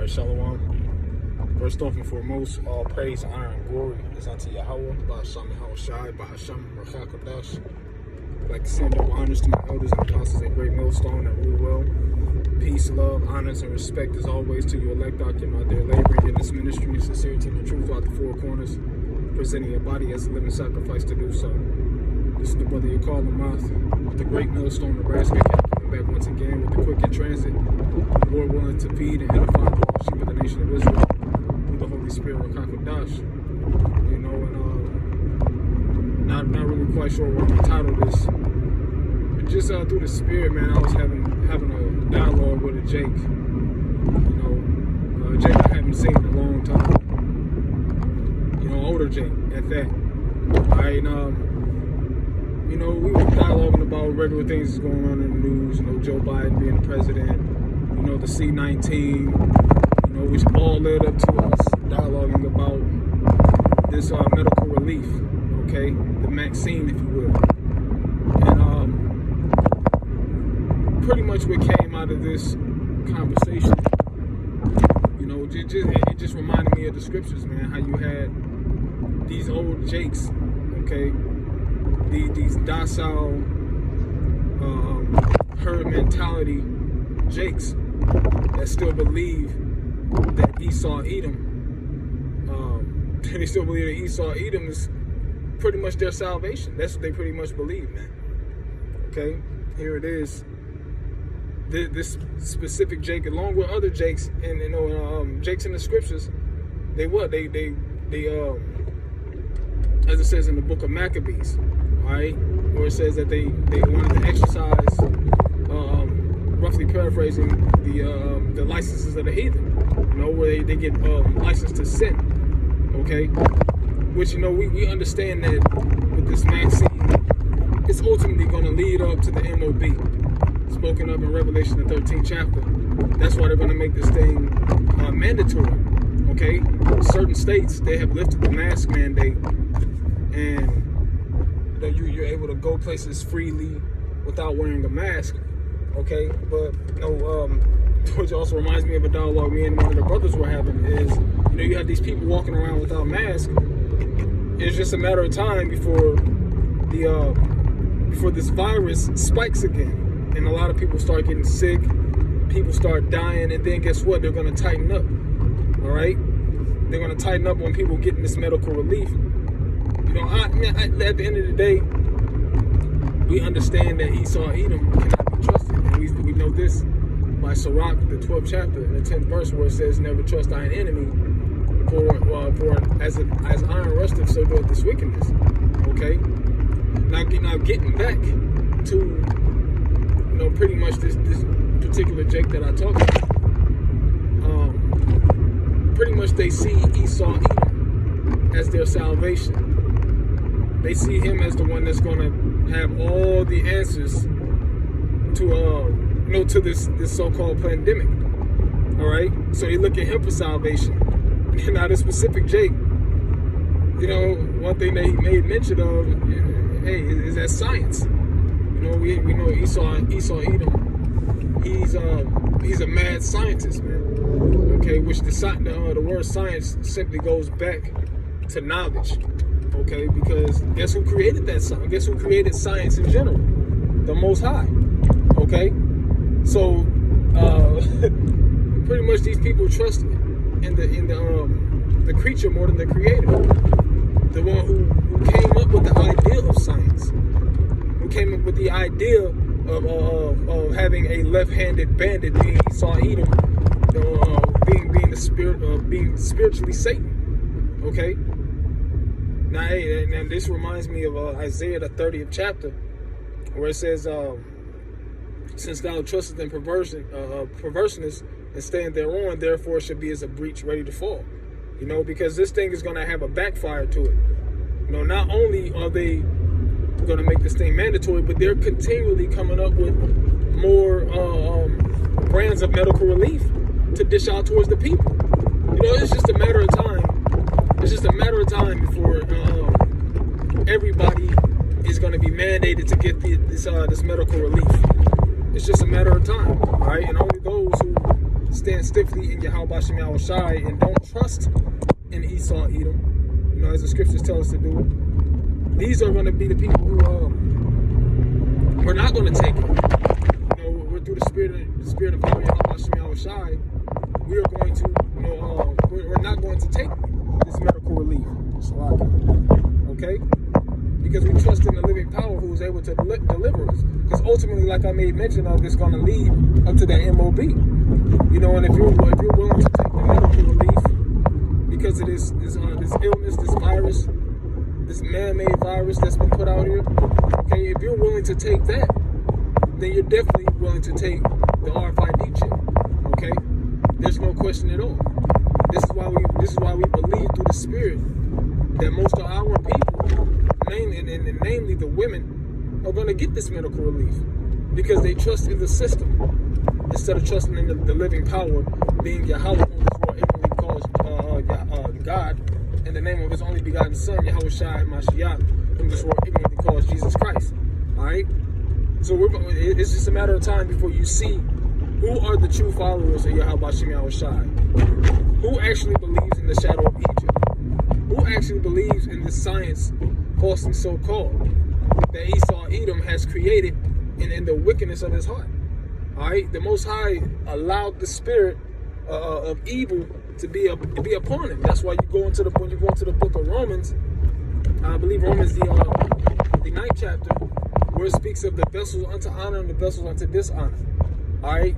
Shalom. First off and foremost, all praise, honor, and glory is unto Yahweh, Ba'asham Yahushai, Ba'asham Rachakadosh. I'd like to send double honors to my elders and apostles at Great Millstone that rule well. Peace, love, honors, and respect as always to you elect document out there laboring in this ministry, sincerity and truth throughout the four corners, presenting your body as a living sacrifice to do so. This is the brother you call Amath with the Great Millstone, Nebraska. Back once again with the quick in transit. Lord willing to feed and edify the lost sheep of the nation of Israel through the Holy Spirit of Kakadash. You know, and not really quite sure what to title this. But just through the Spirit, man, I was having a dialogue with a Jake. You know, Jake I haven't seen in a long time. You know, older Jake at that. You know, we were dialoguing about regular things that's going on in the news. You know, Joe Biden being the president. You know, the C-19. You know, which all led up to us dialoguing about this medical relief. Okay, the vaccine, if you will. And pretty much what came out of this conversation, you know, it just reminded me of the scriptures, man. How you had these old Jakes, okay. These docile herd mentality Jakes that still believe that Esau Edom, they still believe that Esau Edom is pretty much their salvation. That's what they pretty much believe, man. Okay, here it is. This specific Jake, along with other Jakes, and you know, Jakes in the scriptures, they as it says in the book of Maccabees. Right, where it says that they wanted to exercise, roughly paraphrasing, the licenses of the heathen. You know, where they get licensed to sin. Okay, which, you know, we understand that with this vaccine, it's ultimately going to lead up to the MOB, spoken of in Revelation the 13th chapter. That's why they're going to make this thing mandatory. Okay, certain states, they have lifted the mask mandate, and that you're able to go places freely without wearing a mask, okay? But you know, which also reminds me of a dialogue me and one of the brothers were having is, you know, you have these people walking around without masks. It's just a matter of time before before this virus spikes again, and a lot of people start getting sick, people start dying, and then guess what? They're going to tighten up. All right, they're going to tighten up when people get this medical relief. You know, at the end of the day, we understand that Esau Edom cannot be trusted. And we know this by Sirach, the 12th chapter, and the 10th verse, where it says, never trust thine enemy, for as iron rusteth, so doeth this wickedness. Okay? Now getting back to, you know, pretty much this particular Jake that I talked about, pretty much they see Esau Edom as their salvation. They see him as the one that's going to have all the answers to, you know, to this so-called pandemic. All right, so they look at him for salvation. Now, this specific Jake, you know, one thing that he made mention of, hey, is that science. You know, we know Esau Edom. He's a mad scientist, man. Okay, which the word science simply goes back to knowledge. Okay, because guess who created that science? Guess who created science in general? The Most High. Okay, so pretty much these people trust in the creature more than the creator, the one who came up with the idea of science, who came up with the idea of having a left-handed bandit being Esau Edom, being the spirit of being spiritually Satan. Okay. Now, hey, and this reminds me of Isaiah the 30th chapter, where it says, since thou trustest in perverseness and stand thereon, therefore it should be as a breach ready to fall. You know, because this thing is going to have a backfire to it. You know, not only are they going to make this thing mandatory, but they're continually coming up with more brands of medical relief to dish out towards the people. You know, it's just a matter of time. It's just a matter of time before everybody is going to be mandated to get this medical relief. It's just a matter of time, all right? And only those stand stiffly in Yahweh Bashem Yahushai and don't trust in Esau, Edom, you know, as the scriptures tell us to do it, these are going to be the people who we're not going to take it. You know, we're through the spirit of power, Yahweh Bashem Yahushai. We are going to, you know, we're not going to take this medical relief. Okay? Because we trust in the living power who is able to deliver us. Because ultimately, like I made mention of, it's going to lead up to that MOB. You know, and if you're willing to take the medical relief because of this illness, this virus, this man-made virus that's been put out here, okay, if you're willing to take that, then you're definitely willing to take the RFID chip. Okay? There's no question at all. This is why we believe through the Spirit that most of our people, namely the women, are going to get this medical relief because they trust in the system instead of trusting in the living power, being Yahweh, whom this world ignorantly calls God, in the name of His only begotten Son, Yahushua Mashiach, whom this world ignorantly calls Jesus Christ. All right. So it's just a matter of time before you see who are the true followers of Yahweh Bashem Yahushai, who actually believes in the shadow of Egypt, who actually believes in this science, falsely so-called, that Esau Edom has created in the wickedness of his heart. All right, the Most High allowed the spirit of evil to be upon him. That's why when you go into the book of Romans, I believe Romans the 9th chapter, where it speaks of the vessels unto honor and the vessels unto dishonor. All right,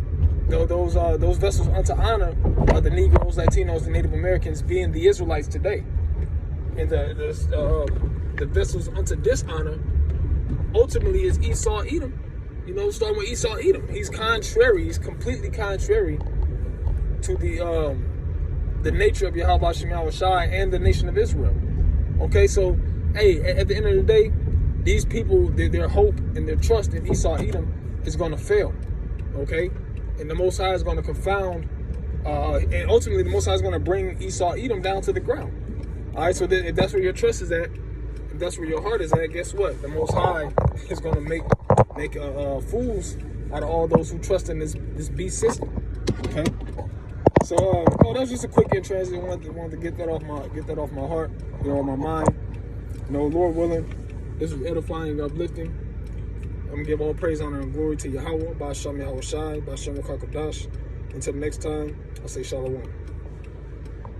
those vessels unto honor are the Negroes, Latinos, and Native Americans, being the Israelites today, and the vessels unto dishonor ultimately is Esau Edom. You know, starting with Esau Edom, he's completely contrary to the nature of Yahweh Bashem Yahushai and the nation of Israel. Okay, so hey, at the end of the day, these people, their hope and their trust in Esau Edom is going to fail. Okay, and the Most High is going to confound, and ultimately the Most High is going to bring Esau Edom down to the ground. All right, so if that's where your trust is at, if that's where your heart is at, guess what? The Most High is going to make fools out of all those who trust in this beast system. Okay, so that was just a quick in transit. I wanted to get that off my heart, you know, on my mind. You know, Lord willing, this was edifying, uplifting. I'm gonna give all praise, honor, and glory to Yahweh, Ba'ashem Yahushai, Ba'ashem Wakakadash. Until next time, I say Shalom.